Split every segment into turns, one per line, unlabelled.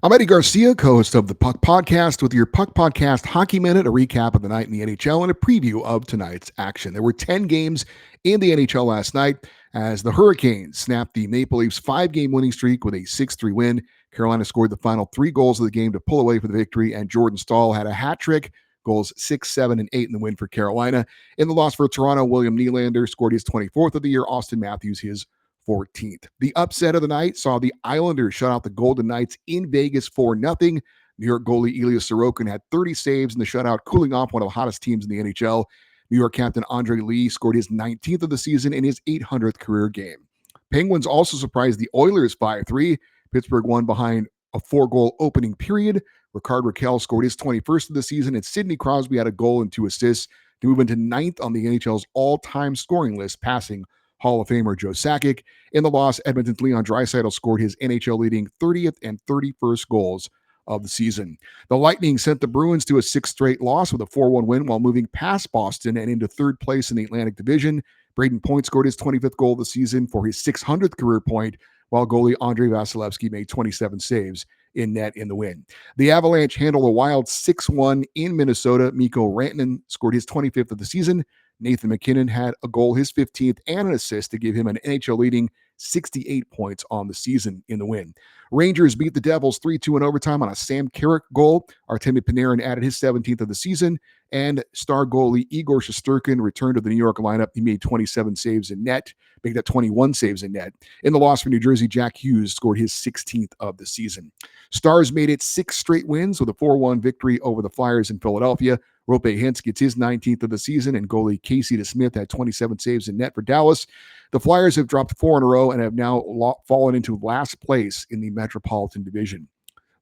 I'm Eddie Garcia, co-host of the Puck Podcast, with your Puck Podcast Hockey Minute, a recap of the night in the NHL, and a preview of tonight's action. There were 10 games in the NHL last night as the Hurricanes snapped the Maple Leafs' 5-game winning streak with a 6-3 win. Carolina scored the final 3 goals of the game to pull away for the victory, and Jordan Staal had a hat trick, goals 6, 7, and 8 in the win for Carolina. In the loss for Toronto, William Nylander scored his 24th of the year, Austin Matthews his 14th. The upset of the night saw the Islanders shut out the Golden Knights in Vegas 4-0. New York goalie Ilya Sorokin had 30 saves in the shutout, cooling off one of the hottest teams in the NHL. New York captain Andre Lee scored his 19th of the season in his 800th career game. Penguins also surprised the Oilers 5-3. Pittsburgh won behind a 4-goal opening period. Rickard Rakell scored his 21st of the season, and Sidney Crosby had a goal and 2 assists to move into 9th on the NHL's all-time scoring list, passing Hall of Famer Joe Sakic. In the loss, Edmonton's Leon Draisaitl scored his NHL-leading 30th and 31st goals of the season. The Lightning sent the Bruins to a 6th straight loss with a 4-1 win while moving past Boston and into 3rd place in the Atlantic Division. Braden Point scored his 25th goal of the season for his 600th career point, while goalie Andrei Vasilevsky made 27 saves in net in the win. The Avalanche handled a wild 6-1 in Minnesota. Mikko Rantanen scored his 25th of the season. Nathan McKinnon had a goal, his 15th, and an assist to give him an NHL-leading 68 points on the season in the win. Rangers beat the Devils 3-2 in overtime on a Sam Carrick goal. Artemi Panarin added his 17th of the season, and star goalie Igor Shesterkin returned to the New York lineup. He made 27 saves in net, making that 21 saves in net. In the loss for New Jersey, Jack Hughes scored his 16th of the season. Stars made it 6 straight wins with a 4-1 victory over the Flyers in Philadelphia. Rope Hintz gets his 19th of the season, and goalie Casey DeSmith had 27 saves in net for Dallas. The Flyers have dropped 4 in a row and have now fallen into last place in the Metropolitan Division.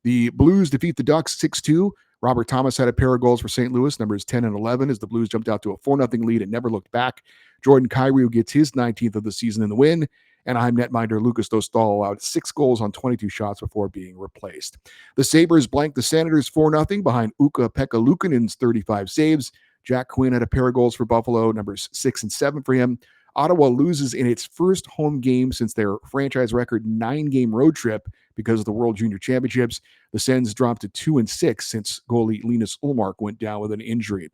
The Blues defeat the Ducks 6-2. Robert Thomas had a pair of goals for St. Louis, numbers 10 and 11, as the Blues jumped out to a 4-0 lead and never looked back. Jordan Kyrou gets his 19th of the season in the win. Anaheim netminder Lucas Dostal allowed 6 goals on 22 shots before being replaced. The Sabres blanked the Senators 4-0 behind Ukko-Pekka Luukkonen's 35 saves. Jack Quinn had a pair of goals for Buffalo, numbers 6 and 7 for him. Ottawa loses in its first home game since their franchise record 9-game road trip because of the World Junior Championships. The Sens dropped to 2 and 6 since goalie Linus Ullmark went down with an injury.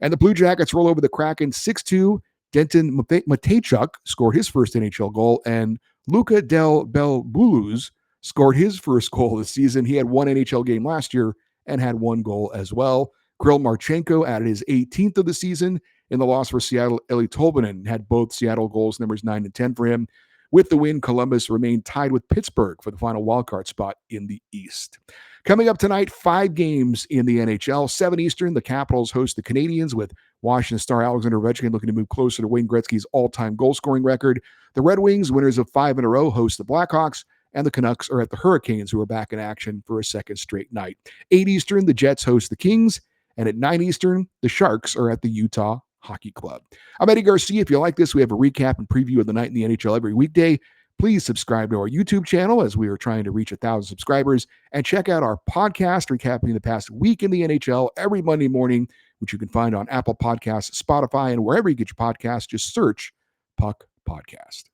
And the Blue Jackets roll over the Kraken 6-2. Denton Mateychuk scored his first NHL goal, and Luka Del Belbuluz scored his first goal of the season. He had 1 NHL game last year and had 1 goal as well. Kirill Marchenko added his 18th of the season. In the loss for Seattle, Eli Tolvanen had both Seattle goals, numbers 9 and 10 for him. With the win, Columbus remained tied with Pittsburgh for the final wildcard spot in the East. Coming up tonight, 5 games in the NHL. 7 Eastern, the Capitals host the Canadiens, with Washington star Alexander Ovechkin looking to move closer to Wayne Gretzky's all-time goal-scoring record. The Red Wings, winners of 5 in a row, host the Blackhawks, and the Canucks are at the Hurricanes, who are back in action for a second straight night. 8 Eastern, the Jets host the Kings, and at 9 Eastern, the Sharks are at the Utah Hockey Club. I'm Eddie Garcia. If you like this, we have a recap and preview of the night in the NHL every weekday. Please subscribe to our YouTube channel as we are trying to reach 1,000 subscribers, and check out our podcast recapping the past week in the NHL every Monday morning, which you can find on Apple Podcasts, Spotify, and wherever you get your podcasts. Just search Puck Podcast.